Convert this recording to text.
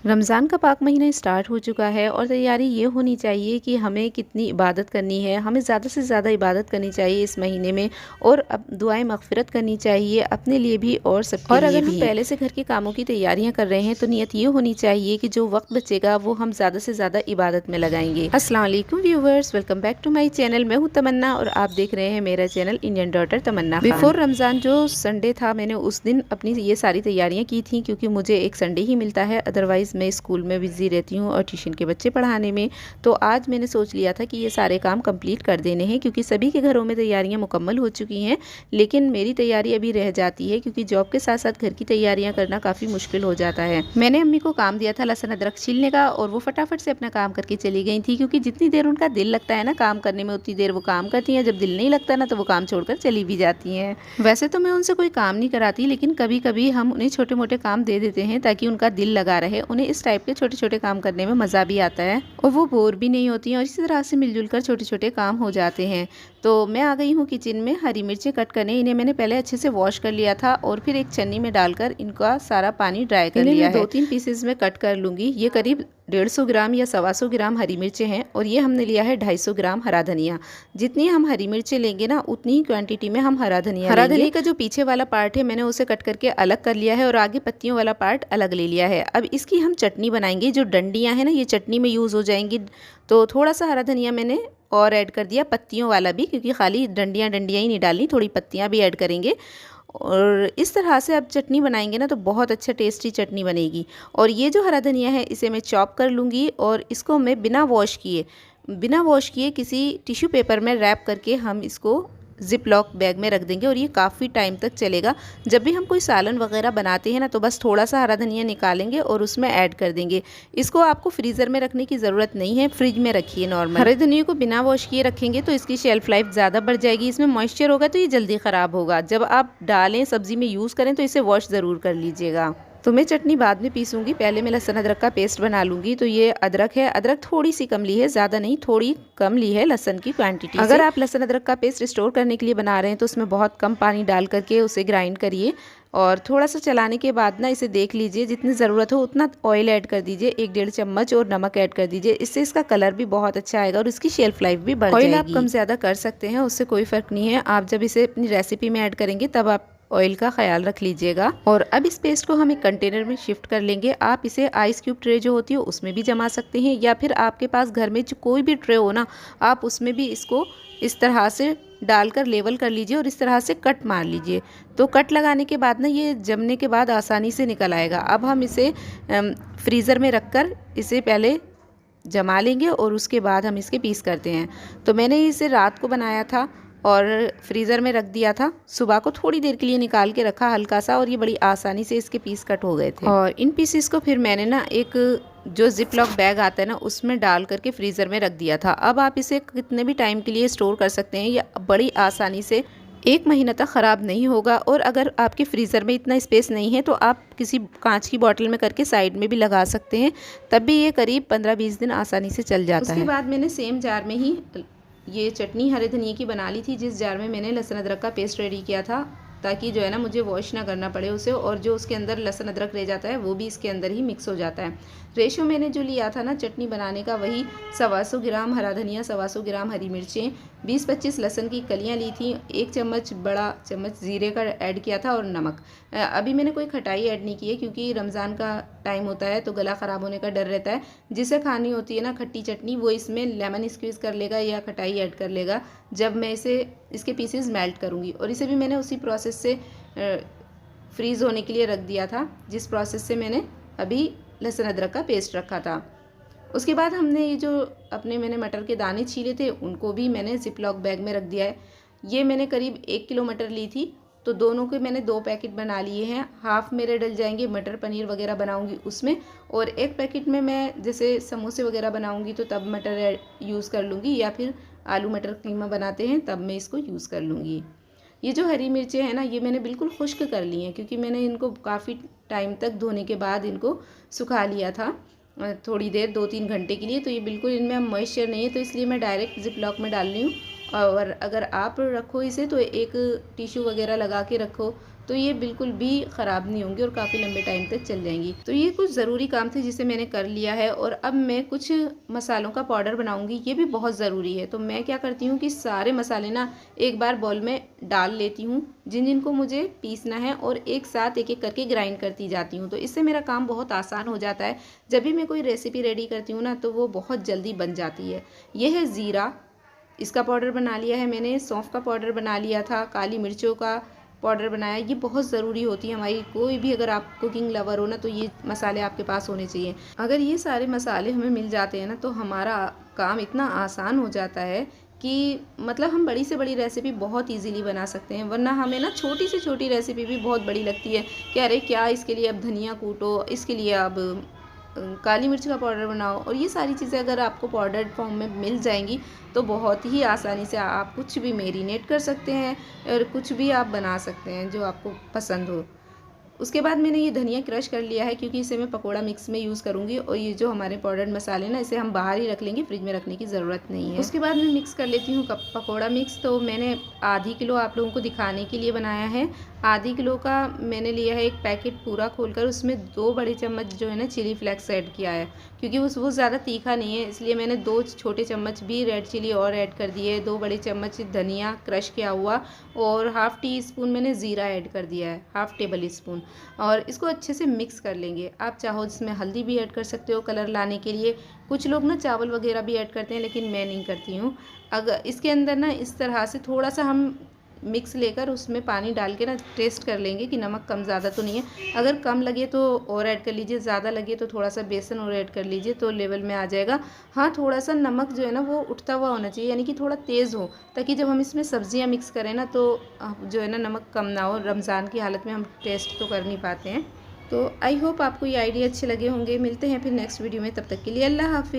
रमज़ान का पाक महीना स्टार्ट हो चुका है और तैयारी ये होनी चाहिए कि हमें कितनी इबादत करनी है। हमें ज़्यादा से ज़्यादा इबादत करनी चाहिए इस महीने में और अब दुआएं मग़फ़िरत करनी चाहिए अपने लिए भी और सबके लिए भी। अगर हम पहले से घर के कामों की तैयारियां कर रहे हैं तो नियत ये होनी चाहिए कि जो वक्त बचेगा वो हम ज़्यादा से ज़्यादा इबादत में लगाएंगे। अस्सलाम वालेकुम viewers, welcome back to my channel. मैं हूँ तमन्ना और आप देख रहे हैं मेरा channel Indian daughter Tamanna. Before Ramzan जो संडे था मैंने उस दिन अपनी ये सारी तैयारियाँ की थी, क्योंकि मुझे एक संडे ही मिलता है, अदरवाइज़ मैं स्कूल में बिज़ी रहती हूँ और ट्यूशन के बच्चे पढ़ाने में। तो आज मैंने सोच लिया था कि ये सारे काम कंप्लीट कर देने हैं, क्योंकि सभी के घरों में तैयारियां मुकम्मल हो चुकी हैं, लेकिन मेरी तैयारी अभी रह जाती है क्योंकि जॉब के साथ साथ घर की तैयारियां करना काफ़ी मुश्किल हो जाता है। मैंने अम्मी को काम दिया था लहसुन अदरक छीलने का और वो फटाफट से अपना काम करके चली गई थी, क्योंकि जितनी देर उनका दिल लगता है ना काम करने में उतनी देर वो काम करती हैं। जब दिल नहीं लगता ना तो वो काम छोड़कर चली भी जाती हैं। वैसे तो मैं उनसे कोई काम नहीं कराती, लेकिन कभी कभी हम उन्हें छोटे मोटे काम दे देते हैं ताकि उनका दिल लगा रहे। उन्हें इस टाइप के छोटे छोटे काम करने में मज़ा भी आता है और वो बोर भी नहीं होती हैं और इसी तरह से मिलजुल कर छोटे छोटे काम हो जाते हैं। तो मैं आ गई हूँ किचन में हरी मिर्चें कट करने। इन्हें मैंने पहले अच्छे से वॉश कर लिया था और फिर एक छन्नी में डालकर इनका सारा पानी ड्राई कर लिया है। 2-3 पीसेज में कट कर लूँगी। ये करीब 150 ग्राम या 125 ग्राम हरी मिर्चें हैं और ये हमने लिया है 250 ग्राम हरा धनिया। जितनी हम हरी मिर्चें लेंगे ना उतनी ही क्वांटिटी में हम हरा धनिया का जो पीछे वाला पार्ट है मैंने उसे कट करके अलग कर लिया है और आगे पत्तियों वाला पार्ट अलग ले लिया है। अब इसकी हम चटनी बनाएंगे। जो डंडियाँ हैं ना ये चटनी में यूज़ हो जाएंगी, तो थोड़ा सा हरा धनिया मैंने और ऐड कर दिया, पत्तियों वाला भी, क्योंकि खाली डंडियाँ डंडियाँ ही नहीं डालनी, थोड़ी पत्तियाँ भी ऐड करेंगे। और इस तरह से अब चटनी बनाएंगे ना तो बहुत अच्छा टेस्टी चटनी बनेगी। और ये जो हरा धनिया है इसे मैं चॉप कर लूँगी और इसको मैं बिना वॉश किए किसी टिश्यू पेपर में रैप करके हम इसको ज़िप लॉक बैग में रख देंगे और ये काफ़ी टाइम तक चलेगा। जब भी हम कोई सालन वगैरह बनाते हैं ना तो बस थोड़ा सा हरा धनिया निकालेंगे और उसमें ऐड कर देंगे। इसको आपको फ्रीज़र में रखने की ज़रूरत नहीं है, फ्रिज में रखिए नॉर्मल। हरे धनिया को बिना वॉश किए रखेंगे तो इसकी शेल्फ़ लाइफ ज़्यादा बढ़ जाएगी। इसमें मॉइस्चर होगा तो ये जल्दी ख़राब होगा। जब आप डालें सब्ज़ी में यूज़ करें तो इसे वॉश ज़रूर कर लीजिएगा। तो मैं चटनी बाद में पीसूंगी, पहले मैं लहसुन अदरक का पेस्ट बना लूँगी। तो ये अदरक है, अदरक थोड़ी सी कम ली है, ज़्यादा नहीं, थोड़ी कम ली है लहसुन की क्वांटिटी। अगर आप लहसुन अदरक का पेस्ट स्टोर करने के लिए बना रहे हैं तो उसमें बहुत कम पानी डाल करके उसे ग्राइंड करिए और थोड़ा सा चलाने के बाद ना इसे देख लीजिए, जितनी ज़रूरत हो उतना ऑयल ऐड कर दीजिए, 1-1.5 चम्मच, और नमक ऐड कर दीजिए। इससे इसका कलर भी बहुत अच्छा आएगा और इसकी शेल्फ लाइफ भी बढ़ जाएगी। ऑयल आप कम ज़्यादा कर सकते हैं, उससे कोई फ़र्क नहीं है। आप जब इसे अपनी रेसिपी में ऐड करेंगे तब आप ऑयल का ख्याल रख लीजिएगा। और अब इस पेस्ट को हम एक कंटेनर में शिफ्ट कर लेंगे। आप इसे आइस क्यूब ट्रे जो होती है उसमें भी जमा सकते हैं, या फिर आपके पास घर में जो कोई भी ट्रे हो ना आप उसमें भी इसको इस तरह से डालकर लेवल कर लीजिए और इस तरह से कट मार लीजिए। तो कट लगाने के बाद ना ये जमने के बाद आसानी से निकल आएगा। अब हम इसे फ्रीज़र में रख कर इसे पहले जमा लेंगे और उसके बाद हम इसके पीस करते हैं। तो मैंने इसे रात को बनाया था और फ्रीज़र में रख दिया था। सुबह को थोड़ी देर के लिए निकाल के रखा हल्का सा और ये बड़ी आसानी से इसके पीस कट हो गए थे। और इन पीसेस को फिर मैंने ना एक जो जिप लॉक बैग आता है ना उसमें डाल करके फ्रीज़र में रख दिया था। अब आप इसे कितने भी टाइम के लिए स्टोर कर सकते हैं, या बड़ी आसानी से 1 महीना तक ख़राब नहीं होगा। और अगर आपके फ्रीज़र में इतना स्पेस नहीं है तो आप किसी कांच की बोतल में करके साइड में भी लगा सकते हैं, तब भी ये करीब 15-20 दिन आसानी से चल जाता है। उसके बाद मैंने सेम जार में ही ये चटनी हरे धनिए की बना ली थी, जिस जार में मैंने लहसुन अदरक का पेस्ट रेडी किया था, ताकि जो है ना मुझे वॉश ना करना पड़े उसे, और जो उसके अंदर लहसुन अदरक रह जाता है वो भी इसके अंदर ही मिक्स हो जाता है। रेशो मैंने जो लिया था ना चटनी बनाने का वही 125 ग्राम हरा धनिया, 125 ग्राम हरी मिर्चें, 20-25 लहसुन की कलियां ली थी, 1 चम्मच बड़ा चम्मच ज़ीरे का ऐड किया था और नमक। अभी मैंने कोई खटाई ऐड नहीं की है क्योंकि रमज़ान का टाइम होता है तो गला ख़राब होने का डर रहता है। जिसे खानी होती है ना खट्टी चटनी वो इसमें लेमन स्क्वीज़ कर लेगा या खटाई ऐड कर लेगा जब मैं इसके पीसेस मेल्ट करूँगी। और इसे भी मैंने उसी प्रोसेस से फ्रीज़ होने के लिए रख दिया था जिस प्रोसेस से मैंने अभी लहसुन अदरक का पेस्ट रखा था। उसके बाद हमने ये जो मैंने मटर के दाने छीले थे उनको भी मैंने जिप लॉक बैग में रख दिया है। ये मैंने करीब 1 किलो मटर ली थी, तो दोनों के मैंने 2 पैकेट बना लिए हैं। हाफ़ मेरे डल जाएंगे मटर पनीर वगैरह बनाऊंगी उसमें, और 1 पैकेट में मैं जैसे समोसे वगैरह बनाऊंगी तो तब मटर यूज़ कर लूँगी, या फिर आलू मटर कीमा बनाते हैं तब मैं इसको यूज़ कर लूँगी। ये जो हरी मिर्चें हैं ना ये मैंने बिल्कुल खुश्क कर ली हैं, क्योंकि मैंने इनको काफ़ी टाइम तक धोने के बाद इनको सुखा लिया था थोड़ी देर, 2-3 घंटे के लिए। तो ये बिल्कुल इनमें मॉइस्चर नहीं है, तो इसलिए मैं डायरेक्ट जिप लॉक में डाल रही हूँ। और अगर आप रखो इसे तो एक टिश्यू वगैरह लगा के रखो तो ये बिल्कुल भी ख़राब नहीं होंगी और काफ़ी लंबे टाइम तक चल जाएंगी। तो ये कुछ ज़रूरी काम थे जिसे मैंने कर लिया है और अब मैं कुछ मसालों का पाउडर बनाऊंगी। ये भी बहुत ज़रूरी है। तो मैं क्या करती हूँ कि सारे मसाले ना एक बार बाउल में डाल लेती हूँ, जिनको मुझे पीसना है, और एक साथ एक एक करके ग्राइंड करती जाती हूँ। तो इससे मेरा काम बहुत आसान हो जाता है। जब भी मैं कोई रेसिपी रेडी करती हूँ ना तो वो बहुत जल्दी बन जाती है। यह है ज़ीरा, इसका पाउडर बना लिया है मैंने। सौंफ का पाउडर बना लिया था। काली मिर्चों का पाउडर बनाया। ये बहुत ज़रूरी होती है हमारी, कोई भी अगर आप कुकिंग लवर हो ना तो ये मसाले आपके पास होने चाहिए। अगर ये सारे मसाले हमें मिल जाते हैं ना तो हमारा काम इतना आसान हो जाता है कि मतलब हम बड़ी से बड़ी रेसिपी बहुत इजीली बना सकते हैं। वरना हमें ना छोटी से छोटी रेसिपी भी बहुत बड़ी लगती है कि अरे क्या इसके लिए अब धनिया कूटो, इसके लिए अब काली मिर्च का पाउडर बनाओ। और ये सारी चीज़ें अगर आपको पाउडर फॉर्म में मिल जाएंगी तो बहुत ही आसानी से आप कुछ भी मैरिनेट कर सकते हैं और कुछ भी आप बना सकते हैं जो आपको पसंद हो। उसके बाद मैंने ये धनिया क्रश कर लिया है क्योंकि इसे मैं पकोड़ा मिक्स में यूज़ करूँगी। और ये जो हमारे पाउडर्ड मसाले ना इसे हम बाहर ही रख लेंगे, फ्रिज में रखने की ज़रूरत नहीं है। उसके बाद मैं मिक्स कर लेती हूँ पकोड़ा मिक्स। तो मैंने आधी किलो आप लोगों को दिखाने के लिए बनाया है। आधी किलो का मैंने लिया है एक पैकेट पूरा खोलकर, उसमें 2 बड़े चम्मच जो है ना चिली फ्लेक्स ऐड किया है क्योंकि वो ज़्यादा तीखा नहीं है, इसलिए मैंने 2 छोटे चम्मच भी रेड चिली और ऐड कर दिए। 2 बड़े चम्मच धनिया क्रश किया हुआ और हाफ़ टी स्पून मैंने ज़ीरा ऐड कर दिया है, हाफ़ टेबल स्पून। और इसको अच्छे से मिक्स कर लेंगे। आप चाहो इसमें हल्दी भी ऐड कर सकते हो कलर लाने के लिए। कुछ लोग ना चावल वगैरह भी ऐड करते हैं लेकिन मैं नहीं करती हूँ। अगर इसके अंदर ना इस तरह से थोड़ा सा हम मिक्स लेकर उसमें पानी डाल के ना टेस्ट कर लेंगे कि नमक कम ज़्यादा तो नहीं है। अगर कम लगे तो और ऐड कर लीजिए, ज़्यादा लगे तो थोड़ा सा बेसन और ऐड कर लीजिए तो लेवल में आ जाएगा। हाँ, थोड़ा सा नमक जो है ना वो उठता हुआ होना चाहिए, यानी कि थोड़ा तेज़ हो, ताकि जब हम इसमें सब्जियां मिक्स करें ना तो जो है ना नमक कम ना हो। रमज़ान की हालत में हम टेस्ट तो कर नहीं पाते हैं। तो आई होप आपको ये आइडिया अच्छे लगे होंगे। मिलते हैं फिर नेक्स्ट वीडियो में, तब तक के लिए अल्लाह हाफ़िज़।